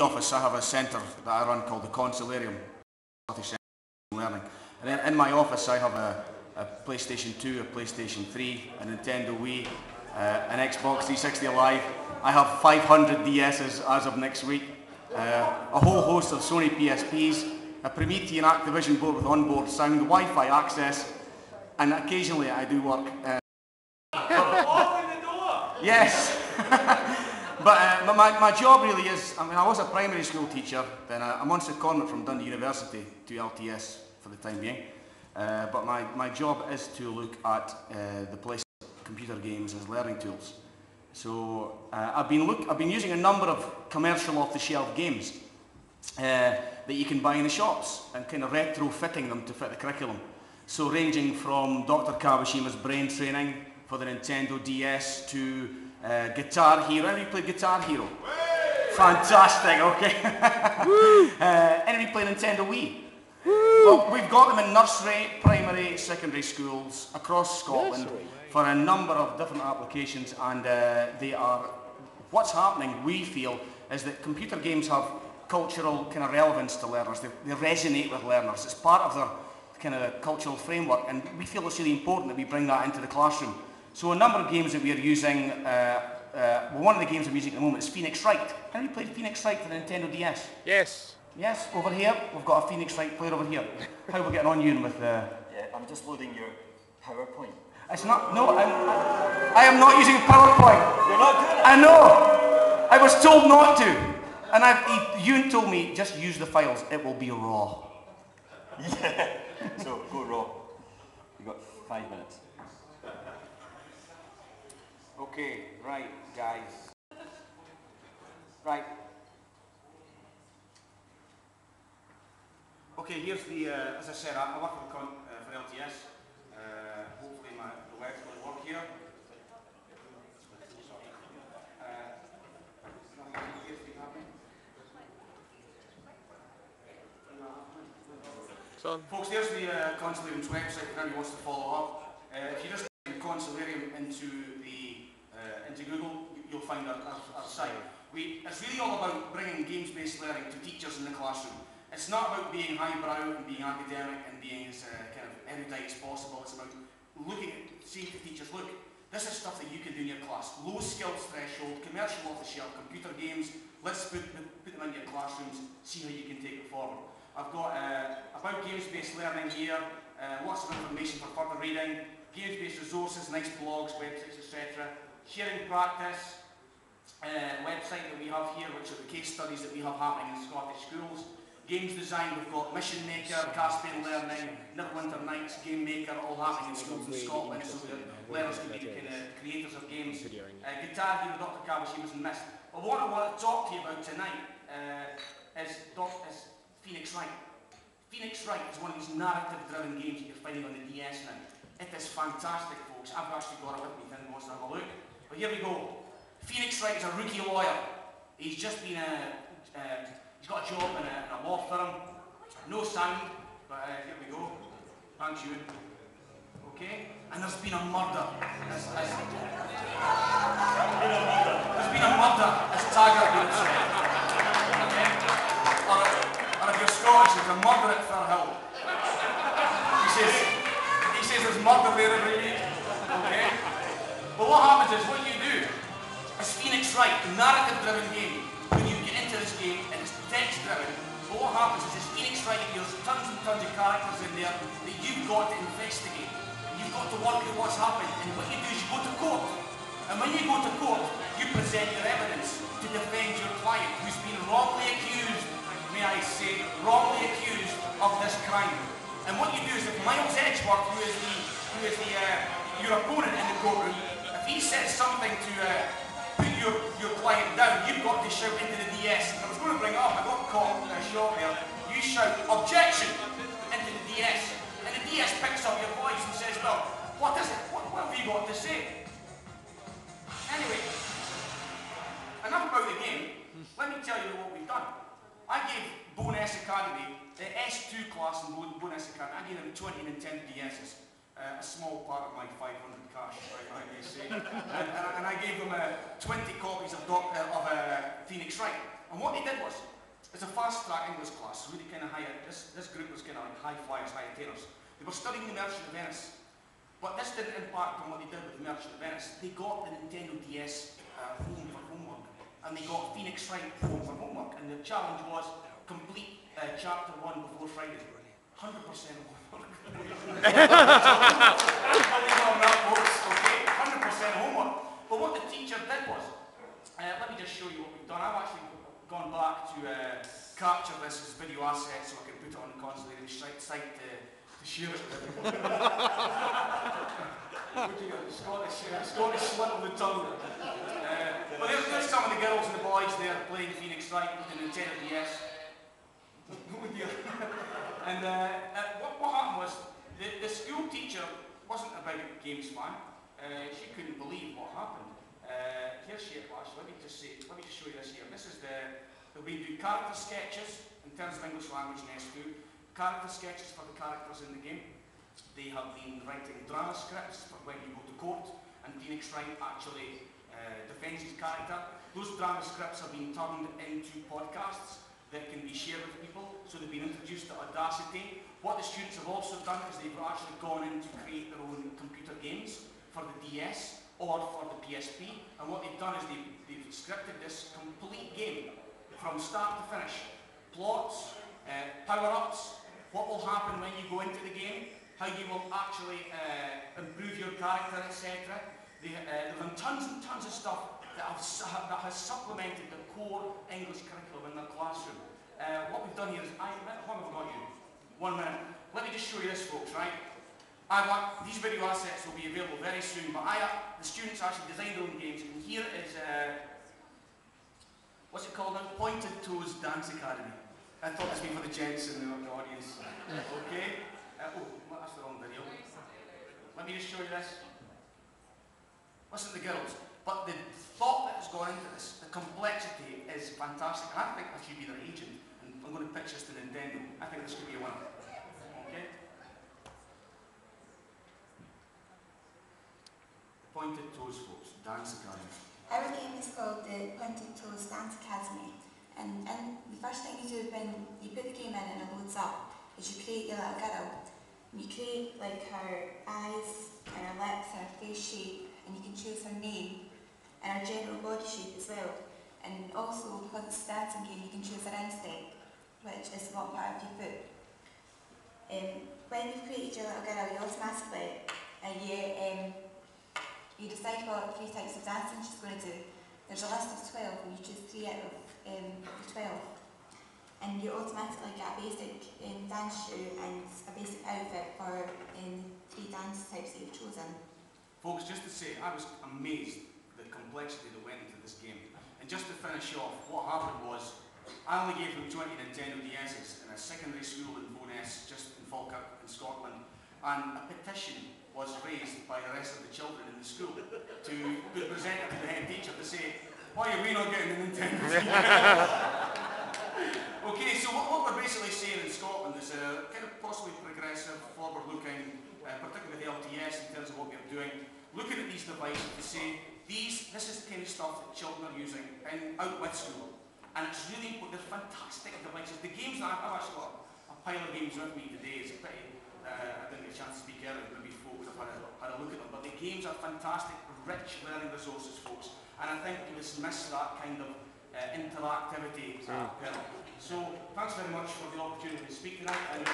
the office I have a centre that I run called the Consolarium, Learning. And in my office I have a PlayStation 2, a PlayStation 3, a Nintendo Wii, an Xbox 360 Live. I have 500 DSs as of next week, a whole host of Sony PSPs, a Promethean Activision board with onboard sound, Wi-Fi access, and occasionally I do work. Open the door! Yes! But my job really is, I mean, I was a primary school teacher, then I'm on secondment from Dundee University to LTS for the time being. But my job is to look at the place of computer games as learning tools. So I've been using a number of commercial off-the-shelf games that you can buy in the shops and kind of retrofitting them to fit the curriculum. So ranging from Dr. Kawashima's brain training for the Nintendo DS to Guitar Hero. Anybody played Guitar Hero? Fantastic, okay. Anybody play Nintendo Wii? Well, we've got them in nursery, primary, secondary schools across Scotland for a number of different applications, and they are, what's happening, we feel, is that computer games have cultural kind of relevance to learners. They resonate with learners. It's part of their kind of cultural framework, and we feel it's really important that we bring that into the classroom. So a number of games that we are using, well, one of the games I'm using at the moment is Phoenix Wright. Have you played Phoenix Wright for the Nintendo DS? Yes. Yes, over here. We've got a Phoenix Wright player over here. How are we getting on, Ewan, with the... Yeah, I'm just loading your PowerPoint. It's not... No, I am not using PowerPoint. You're not doing it? I know. I was told not to. And Ewan told me, just use the files. It will be raw. Yeah. So, go raw. You've got 5 minutes. Okay, right, guys. Right. Okay, here's the, as I said, I work for LTS. Hopefully the web's going to work here. Folks, there's the Consolarium's website if anyone wants to follow up. If you just type Consolarium into Google, you'll find our site. It's really all about bringing games-based learning to teachers in the classroom. It's not about being highbrow and being academic and being as kind of erudite as possible. It's about looking at, seeing to teachers, look, this is stuff that you can do in your class. Low skills threshold, commercial off-the-shelf, computer games. Let's put them into your classrooms, see how you can take it forward. I've got about games-based learning here, lots of information for further reading, games-based resources, nice blogs, websites, etc. Sharing practice, website that we have here, which are the case studies that we have happening in Scottish schools. Games design, we've got Mission Maker, Caspian Learning, Winter Nights, Game Maker, all happening in schools in Scotland so that learners can be the kind of creators of games. Guitar Hero, Dr. Kawashima's and Mist. But what I want to talk to you about tonight is Phoenix Wright. Phoenix Wright is one of these narrative-driven games that you're finding on the DS now. It is fantastic, folks. I've actually got it with me if anyone wants to have a look. But here we go. Phoenix Wright is a rookie lawyer. He's just been he's got a job in a law firm. No sound, but here we go. Thanks, Ewan. Okay? And there's been a murder. There's been a murder, as Taggart would say. Okay? Or if you're Scottish, there's a murder at Firhill. He says there's murder there every week. Okay? But what happens is, what you do is Phoenix Wright, a narrative-driven game. When you get into this game, and it's text-driven, but what happens is Phoenix Wright, there's tons and tons of characters in there that you've got to investigate. You've got to work out what's happened, and what you do is you go to court. And when you go to court, you present your evidence to defend your client, who's been wrongly accused, may I say, wrongly accused of this crime. And what you do is, if Miles Edgeworth, who is your opponent in the courtroom, if he says something to put your client down, you've got to shout into the DS. And I was going to bring it up, I got caught short there. You shout, "Objection!" into the DS. And the DS picks up your voice and says, well, what is it? What have you got to say? Anyway, enough about the game. Let me tell you what we've done. I gave Bonus Academy, the S2 class in Bonus Academy, I gave them 20 Nintendo DS's. A small part of my 500 cash, I may say. And I gave them 20 copies of Phoenix Wright. And what they did was, it's a fast-track English class, really kind of high, this group was kind of like high flyers, high attainers. They were studying the Merchant of Venice. But this didn't impact on what they did with the Merchant of Venice. They got the Nintendo DS home for homework. And they got Phoenix Wright home for homework. And the challenge was complete chapter 1 before Friday. 100% homework. Okay, 100% homework. But what the teacher did was, let me just show you what we've done. I've actually gone back to capture this as video asset so I can put it on the Consolidate site to share it with everyone. Scottish slip of the tongue. But there's some of the girls and the boys there playing Phoenix Wright with the Nintendo DS. And what happened was, the school teacher wasn't a big games fan. She couldn't believe what happened. Here's she at last. Let me just show you this here. This is they'll be doing character sketches in terms of English language and S2. Character sketches for the characters in the game. They have been writing drama scripts for when you go to court, and Phoenix Wright actually defends his character. Those drama scripts have been turned into podcasts that can be shared with people, so they've been introduced to Audacity. What the students have also done is they've actually gone in to create their own computer games for the DS or for the PSP, and what they've done is they've scripted this complete game from start to finish. Plots, power-ups, what will happen when you go into the game, how you will actually improve your character, etc. They've done tons and tons of stuff that has supplemented the core English curriculum in their classroom. What we've done here is, how have I got you? 1 minute. Let me just show you this, folks, right? These video assets will be available very soon, but the students actually designed their own games, and here is, what's it called now? Pointed Toes Dance Academy. I thought this would be for the gents in the audience. Okay? Oh, that's the wrong video. Let me just show you this. Listen to the girls. But the thought that has gone into this, the complexity is fantastic. And I think I should be their agent. And I'm going to pitch this to Nintendo. I think this could be a winner. Okay? Pointed Toes, folks. Dance Academy. Our game is called the Pointed Toes Dance Academy. And the first thing you do when you put the game in and it loads up is you create your little girl. And you create like her eyes and her lips and her face shape, and you can choose her name and her general body shape as well. And also, because it's a dancing game, you can choose her instinct, which is what part of your foot. When you've created your little girl, you automatically you decide what 3 types of dancing she's going to do. There's a list of 12 and you choose 3 out of the 12. And you automatically get a basic dance shoe and a basic outfit for 3 dance types that you've chosen. Folks, just to say, I was amazed at the complexity that went into this game. And just to finish off, what happened was, I only gave them 20 Nintendo DS's in a secondary school in Bo'ness, just in Falkirk, in Scotland. And a petition was raised by the rest of the children in the school to be presented to the head teacher to say, why are we not getting the Nintendo? Okay, so what we're basically saying in Scotland is kind of possibly progressive, forward-looking, particularly with LTS in terms of what we're doing, looking at these devices to say, this is the kind of stuff that children are using out with school. And it's really important, they're fantastic devices. The games that I've actually got a pile of games with me today. It's a pity I didn't get a chance to speak earlier, maybe folks have had a look at them. But the games are fantastic, rich learning resources, folks. And I think you just miss that kind of interactivity. So thanks very much for the opportunity to speak tonight. And